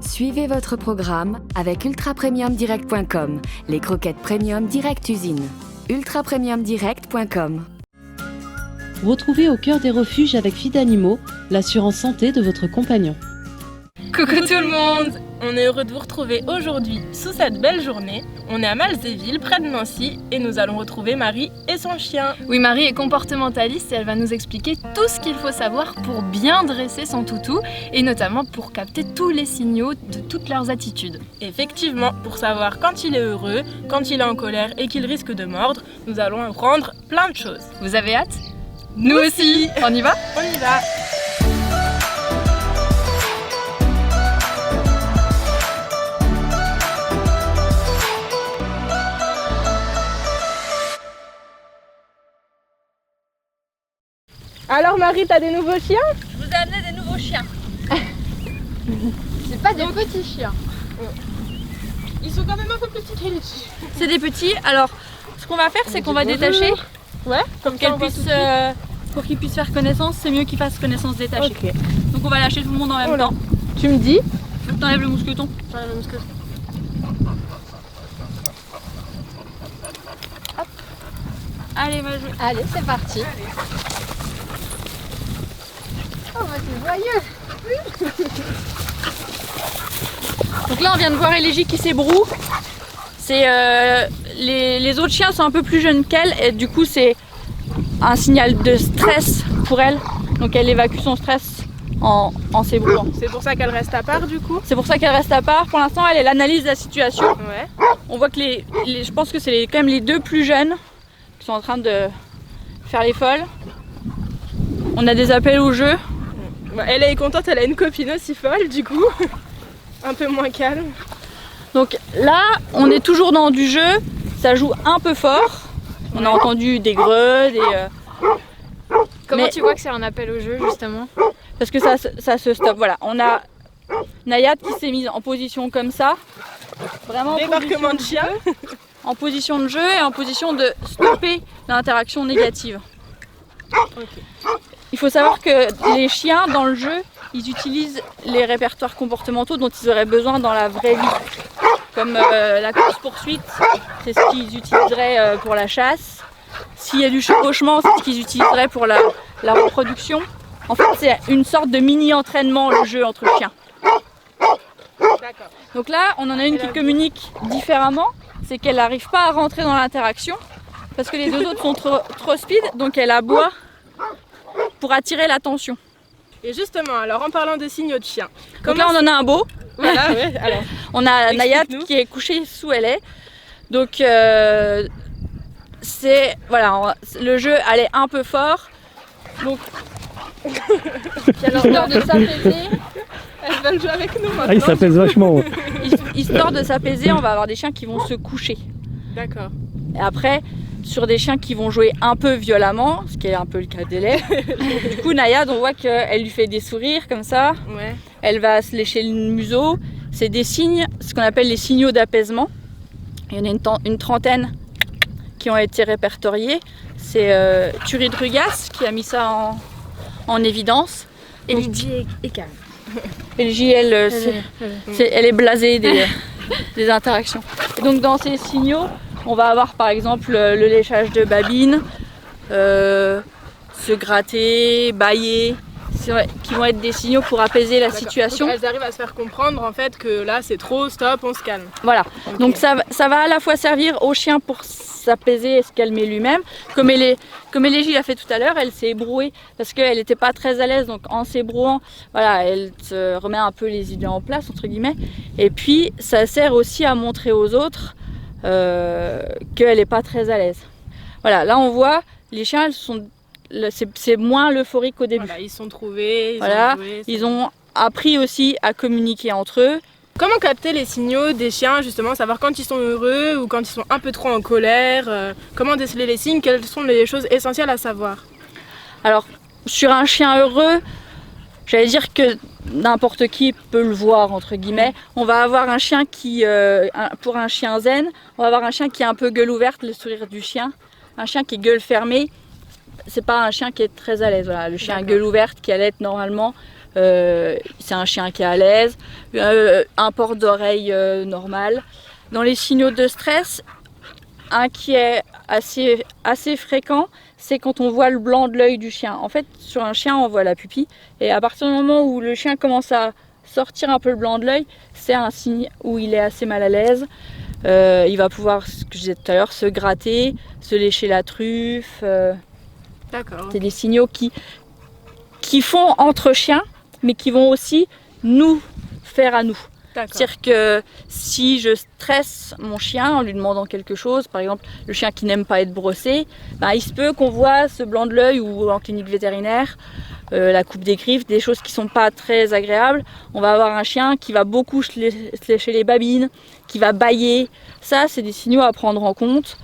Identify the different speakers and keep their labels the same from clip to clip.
Speaker 1: Suivez votre programme avec ultrapremiumdirect.com, les croquettes premium direct usine. ultrapremiumdirect.com.
Speaker 2: Retrouvez au cœur des refuges avec Fidanimo l'assurance santé de votre compagnon.
Speaker 3: Coucou tout le monde! On est heureux de vous retrouver aujourd'hui sous cette belle journée. On est à Malzéville, près de Nancy, et nous allons retrouver Marie et son chien.
Speaker 4: Oui, Marie est comportementaliste et elle va nous expliquer tout ce qu'il faut savoir pour bien dresser son toutou et notamment pour capter tous les signaux de toutes leurs attitudes.
Speaker 3: Effectivement, pour savoir quand il est heureux, quand il est en colère et qu'il risque de mordre, nous allons apprendre plein de choses.
Speaker 4: Vous avez hâte? Nous aussi! On y va?
Speaker 3: On y va! Alors Marie, t'as des nouveaux chiens?
Speaker 4: Je vous ai amené des nouveaux chiens. C'est pas des petits chiens.
Speaker 3: Ils sont quand même un peu plus petits que les petits.
Speaker 4: C'est des petits. Alors, ce qu'on va faire, c'est qu'on va détacher.
Speaker 3: Ouais, comme
Speaker 4: Qu'elles puissent, pour qu'ils puissent faire connaissance, c'est mieux qu'ils fassent connaissance détachée.
Speaker 3: Ok.
Speaker 4: Donc on va lâcher tout le monde en même temps.
Speaker 3: Tu me dis?
Speaker 4: Faut que t'enlèves le mousqueton.
Speaker 3: J'enlève le mousqueton.
Speaker 4: Hop. Allez, va jouer.
Speaker 5: Allez, c'est parti. Oh, bah c'est joyeux.
Speaker 4: Donc là, on vient de voir Élégie qui s'ébroue. C'est les autres chiens sont un peu plus jeunes qu'elle et du coup c'est un signal de stress pour elle. Donc elle évacue son stress en s'ébrouant.
Speaker 3: C'est pour ça qu'elle reste à part du coup?
Speaker 4: C'est pour ça qu'elle reste à part. Pour l'instant, elle analyse la situation.
Speaker 3: Ouais.
Speaker 4: On voit que je pense que c'est quand même les deux plus jeunes qui sont en train de faire les folles. On a des appels au jeu.
Speaker 3: Elle est contente, elle a une copine aussi folle du coup. Un peu moins calme.
Speaker 4: Donc là, on est toujours dans du jeu. Ça joue un peu fort. On a entendu des greux,
Speaker 5: Comment
Speaker 4: Mais-
Speaker 5: tu vois que c'est un appel au jeu justement?
Speaker 4: parce que ça se stoppe. Voilà, on a Nayad qui s'est mise en position comme ça. Vraiment en
Speaker 3: Débarquement de chien.
Speaker 4: en position de jeu et en position de stopper l'interaction négative. Il faut savoir que les chiens dans le jeu, ils utilisent les répertoires comportementaux dont ils auraient besoin dans la vraie vie. Comme la course-poursuite, c'est ce qu'ils utiliseraient pour la chasse. S'il y a du chevauchement, c'est ce qu'ils utiliseraient pour la reproduction. En fait, c'est une sorte de mini-entraînement le jeu entre chiens.
Speaker 3: D'accord.
Speaker 4: Donc là, on en a une qui communique différemment, c'est qu'elle n'arrive pas à rentrer dans l'interaction parce que les deux autres sont trop speed, donc elle aboie pour attirer l'attention.
Speaker 3: Et justement, alors en parlant de signaux de chien.
Speaker 4: Donc là, on en a un beau.
Speaker 3: Voilà, ouais, alors.
Speaker 4: On a Nayad
Speaker 3: Explique-nous.
Speaker 4: qui est couché sous elle est. Donc c'est voilà, le jeu allait un peu fort. Donc histoire de s'apaiser,
Speaker 3: Elles veulent jouer avec nous maintenant.
Speaker 6: Ah, il s'apaise vachement.
Speaker 4: histoire de s'apaiser, on va avoir des chiens qui vont se coucher.
Speaker 3: D'accord.
Speaker 4: Et après, sur des chiens qui vont jouer un peu violemment, ce qui est un peu le cas d'Élève. Du coup, Nayad, on voit qu'elle lui fait des sourires comme ça.
Speaker 3: Ouais.
Speaker 4: Elle va se lécher le museau. C'est des signes, ce qu'on appelle les signaux d'apaisement. Il y en a une trentaine qui ont été répertoriés. C'est Thurid Rugas qui a mis ça en évidence.
Speaker 5: Et Lydie est calme.
Speaker 4: Élégie, elle est blasée des interactions. Et donc dans ces signaux, on va avoir par exemple le léchage de babine, se gratter, bâiller, qui vont être des signaux pour apaiser la
Speaker 3: D'accord.
Speaker 4: situation.
Speaker 3: Donc, elles arrivent à se faire comprendre en fait que là c'est trop, stop, on se calme.
Speaker 4: Voilà,
Speaker 3: Ok.
Speaker 4: donc ça va à la fois servir au chien pour s'apaiser et se calmer lui-même. Comme Élégie l'a fait tout à l'heure, elle s'est ébrouée parce qu'elle n'était pas très à l'aise, donc en s'ébrouant, voilà, elle se remet un peu les idées en place, entre guillemets. Et puis ça sert aussi à montrer aux autres qu'elle n'est pas très à l'aise. Voilà, là on voit, les chiens, c'est moins l'euphorique au début.
Speaker 3: Voilà, ils sont trouvés,
Speaker 4: Voilà,
Speaker 3: ont joué,
Speaker 4: ils ont appris aussi à communiquer entre eux.
Speaker 3: Comment capter les signaux des chiens, justement, savoir quand ils sont heureux ou quand ils sont un peu trop en colère, comment déceler les signes, quelles sont les choses essentielles à savoir?
Speaker 4: Alors, sur un chien heureux, j'allais dire que n'importe qui peut le voir, entre guillemets. On va avoir un chien qui, pour un chien zen, on va avoir un chien qui a un peu gueule ouverte, le sourire du chien. Un chien qui est gueule fermée, c'est pas un chien qui est très à l'aise. Voilà. Le chien à gueule ouverte qui allait être normalement c'est un chien qui est à l'aise, un port d'oreille normal. Dans les signaux de stress, un qui est assez fréquent, c'est quand on voit le blanc de l'œil du chien. En fait, sur un chien, on voit la pupille, et à partir du moment où le chien commence à sortir un peu le blanc de l'œil, c'est un signe où il est assez mal à l'aise. Il va pouvoir, ce que je disais tout à l'heure, se gratter, se lécher la truffe.
Speaker 5: D'accord.
Speaker 4: C'est des signaux qui font entre chiens, mais qui vont aussi nous faire à nous.
Speaker 3: D'accord.
Speaker 4: C'est-à-dire que si je stresse mon chien en lui demandant quelque chose, par exemple le chien qui n'aime pas être brossé, ben, il se peut qu'on voit ce blanc de l'œil ou en clinique vétérinaire, la coupe des griffes, des choses qui sont pas très agréables. On va avoir un chien qui va beaucoup se lécher les babines, qui va bâiller. Ça, c'est des signaux à prendre en compte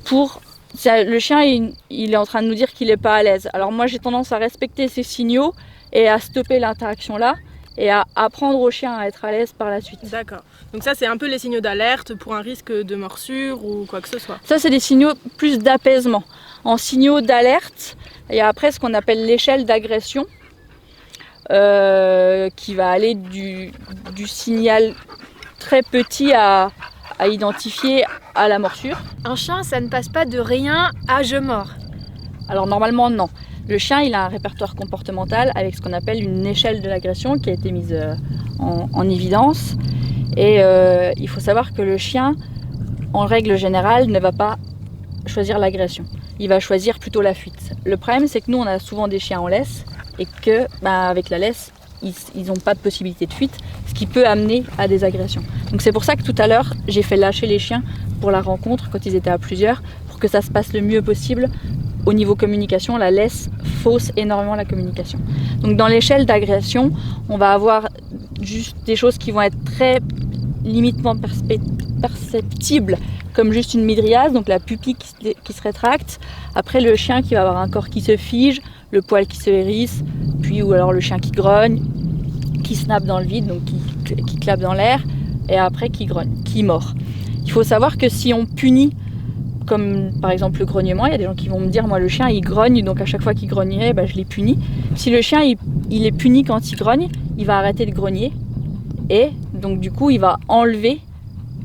Speaker 4: pour... Le chien, il est en train de nous dire qu'il n'est pas à l'aise. Alors moi, j'ai tendance à respecter ces signaux et à stopper l'interaction là et à apprendre au chien à être à l'aise par la suite.
Speaker 3: D'accord. Donc ça, c'est un peu les signaux d'alerte pour un risque de morsure ou quoi que ce soit.
Speaker 4: Ça, c'est des signaux plus d'apaisement. En signaux d'alerte, il y a après ce qu'on appelle l'échelle d'agression qui va aller du signal très petit à identifier à la morsure.
Speaker 5: Un chien, ça ne passe pas de rien à je mords.
Speaker 4: Alors normalement, non. Le chien, il a un répertoire comportemental avec ce qu'on appelle une échelle de l'agression qui a été mise en évidence. Et il faut savoir que le chien, en règle générale, ne va pas choisir l'agression. Il va choisir plutôt la fuite. Le problème, c'est que nous, on a souvent des chiens en laisse et que, avec la laisse, ils n'ont pas de possibilité de fuite, ce qui peut amener à des agressions. Donc c'est pour ça que tout à l'heure, j'ai fait lâcher les chiens pour la rencontre quand ils étaient à plusieurs, pour que ça se passe le mieux possible. Au niveau communication, la laisse fausse énormément la communication. Donc dans l'échelle d'agression, on va avoir juste des choses qui vont être très limitement perceptibles, comme juste une mydriase, donc la pupille qui se rétracte. Après, le chien qui va avoir un corps qui se fige, le poil qui se hérisse, puis ou alors le chien qui grogne, qui snappe dans le vide, donc qui clappe dans l'air, et après qui grogne, qui mord. Il faut savoir que si on punit, comme par exemple le grognement, il y a des gens qui vont me dire, moi le chien il grogne, donc à chaque fois qu'il grognerait, je l'ai puni. Si le chien il est puni quand il grogne, il va arrêter de grogner, et donc du coup il va enlever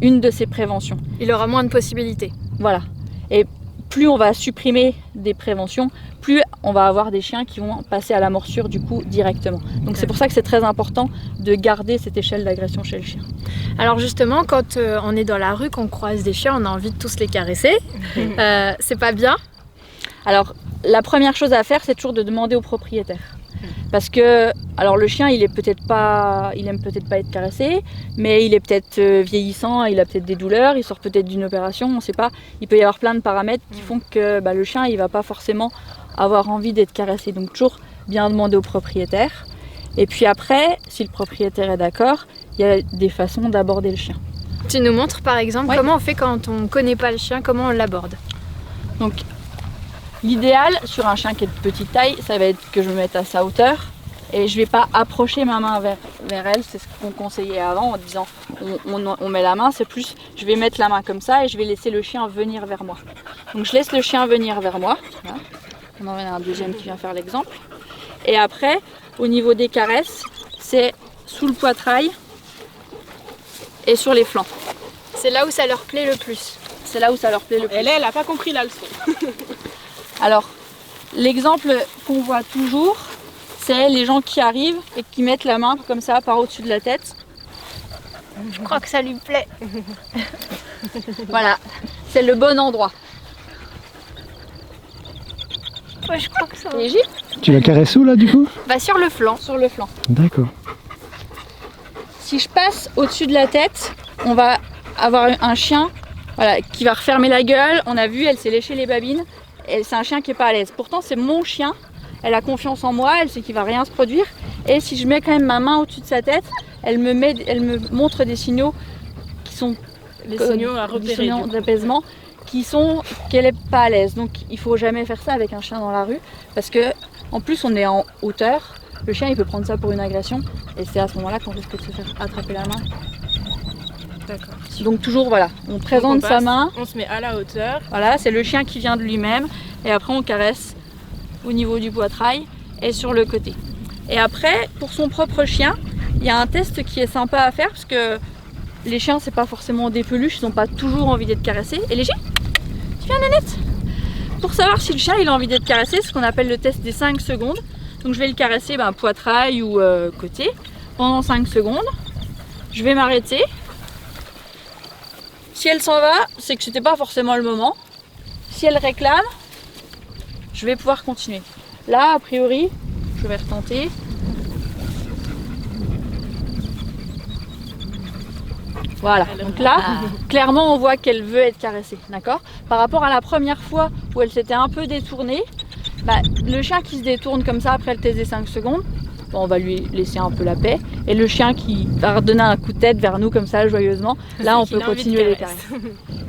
Speaker 4: une de ses préventions.
Speaker 5: Il aura moins de possibilités.
Speaker 4: Voilà. Et plus on va supprimer des préventions, plus on va avoir des chiens qui vont passer à la morsure du coup directement. Donc c'est pour ça que c'est très important de garder cette échelle d'agression chez le chien.
Speaker 5: Alors justement, quand on est dans la rue, qu'on croise des chiens, on a envie de tous les caresser. C'est pas bien.
Speaker 4: Alors la première chose à faire, c'est toujours de demander au propriétaire. Parce que, alors le chien, il aime peut-être pas être caressé, mais il est peut-être vieillissant, il a peut-être des douleurs, il sort peut-être d'une opération, on ne sait pas. Il peut y avoir plein de paramètres qui font que le chien, il va pas forcément avoir envie d'être caressé. Donc toujours bien demander au propriétaire. Et puis après, si le propriétaire est d'accord, il y a des façons d'aborder le chien.
Speaker 5: Tu nous montres par exemple comment on fait quand on ne connaît pas le chien, comment on l'aborde.
Speaker 4: Donc l'idéal sur un chien qui est de petite taille, ça va être que je me mette à sa hauteur et je ne vais pas approcher ma main vers elle, c'est ce qu'on conseillait avant en disant on met la main, c'est plus je vais mettre la main comme ça et je vais laisser le chien venir vers moi. Donc je laisse le chien venir vers moi, voilà. On en a un deuxième qui vient faire l'exemple. Et après, au niveau des caresses, c'est sous le poitrail et sur les flancs.
Speaker 5: C'est là où ça leur plaît le plus.
Speaker 4: C'est là où ça leur plaît le plus.
Speaker 3: Elle n'a pas compris la leçon.
Speaker 4: Alors, l'exemple qu'on voit toujours, c'est les gens qui arrivent et qui mettent la main comme ça par au-dessus de la tête.
Speaker 5: Je crois que ça lui plaît.
Speaker 4: Voilà, c'est le bon endroit.
Speaker 5: Ouais, je crois que ça va.
Speaker 4: Et Gilles,
Speaker 6: Tu la caresses où là du coup?
Speaker 5: Bah sur le flanc.
Speaker 4: sur le flanc.
Speaker 6: D'accord.
Speaker 4: Si je passe au-dessus de la tête, on va avoir un chien qui va refermer la gueule. On a vu, elle s'est léché les babines. Et c'est un chien qui n'est pas à l'aise. Pourtant, c'est mon chien. Elle a confiance en moi, elle sait qu'il ne va rien se produire. Et si je mets quand même ma main au-dessus de sa tête, elle me montre des signaux qui sont
Speaker 3: Les signaux à repérer.
Speaker 4: des signaux d'apaisement qui sont qu'elle n'est pas à l'aise. Donc il ne faut jamais faire ça avec un chien dans la rue. Parce que en plus, on est en hauteur. Le chien, il peut prendre ça pour une agression. Et c'est à ce moment-là qu'on risque de se faire attraper la main.
Speaker 3: D'accord.
Speaker 4: Donc toujours, voilà, on présente sa main.
Speaker 3: On se met à la hauteur.
Speaker 4: Voilà, c'est le chien qui vient de lui-même. Et après, on caresse au niveau du poitrail et sur le côté. Et après, pour son propre chien, il y a un test qui est sympa à faire parce que les chiens, c'est pas forcément des peluches, ils n'ont pas toujours envie d'être caressés. Et Léger, tu viens, Nanette? Pour savoir si le chien il a envie d'être caressé, c'est ce qu'on appelle le test des 5 secondes. Donc je vais le caresser poitrail ou côté pendant 5 secondes. Je vais m'arrêter. Si elle s'en va, c'est que c'était pas forcément le moment. Si elle réclame, je vais pouvoir continuer. Là, a priori, je vais retenter. Voilà, donc là, clairement, on voit qu'elle veut être caressée, d'accord? Par rapport à la première fois où elle s'était un peu détournée, le chien qui se détourne comme ça après le test des 5 secondes, on va lui laisser un peu la paix. Et le chien qui va redonner un coup de tête vers nous comme ça, joyeusement, là, on peut continuer les caresses.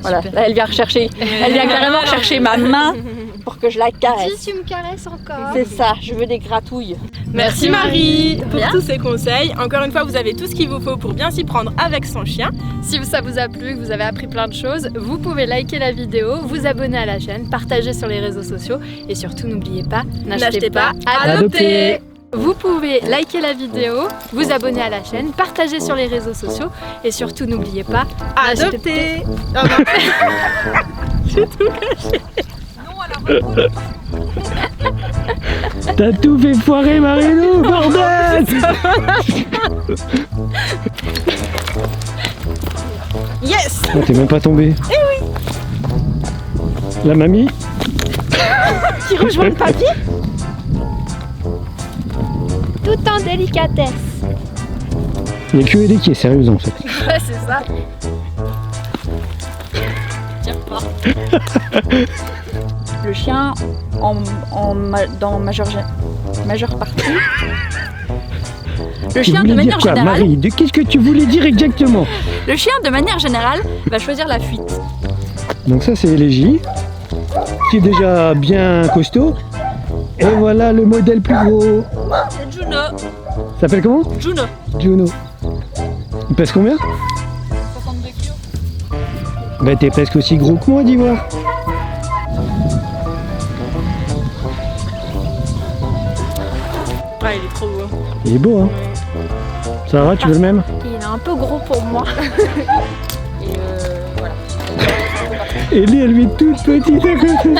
Speaker 4: Voilà, là, elle vient carrément rechercher ma main pour que je la caresse.
Speaker 5: Si tu me caresses encore.
Speaker 4: C'est ça, je veux des gratouilles.
Speaker 3: Merci Marie pour
Speaker 4: Bien.
Speaker 3: tous ces conseils. Encore une fois, vous avez tout ce qu'il vous faut pour bien s'y prendre avec son chien.
Speaker 5: Si ça vous a plu, que vous avez appris plein de choses, vous pouvez liker la vidéo, vous abonner à la chaîne, partager sur les réseaux sociaux et surtout n'oubliez pas, n'achetez pas, adoptez. Vous pouvez liker la vidéo, vous abonner à la chaîne, partager sur les réseaux sociaux et surtout n'oubliez pas,
Speaker 3: Adoptez. Oh non. J'ai tout caché.
Speaker 6: T'as tout fait foirer, Marilou, bordel!
Speaker 3: Yes.
Speaker 6: Oh, t'es même pas tombé. Eh oui! La mamie?
Speaker 4: Qui rejoint le papier?
Speaker 5: tout en délicatesse.
Speaker 6: Il y a QED qui est sérieuse en fait.
Speaker 5: Ouais, c'est ça.
Speaker 4: Tiens pas. Le chien, dans majeure partie. Le
Speaker 6: Tu
Speaker 4: chien, de
Speaker 6: voulais dire
Speaker 4: manière
Speaker 6: quoi,
Speaker 4: générale,
Speaker 6: Marie? Qu'est-ce que tu voulais dire exactement?
Speaker 4: le chien, de manière générale, va choisir la fuite.
Speaker 6: Donc ça c'est Élégie, qui est déjà bien costaud. Et voilà le modèle plus gros.
Speaker 4: C'est Juno.
Speaker 6: Ça s'appelle comment?
Speaker 4: Juno.
Speaker 6: Juno. Il pèse combien?
Speaker 4: 62 kilos.
Speaker 6: Bah t'es presque aussi gros que moi, d'Ivoire.
Speaker 3: Ouais, il est trop beau.
Speaker 6: Il est beau, hein? Sarah, tu veux le même?
Speaker 5: Il est un peu gros pour moi.
Speaker 4: Et voilà.
Speaker 6: Ellie, elle lui est toute petite à côté.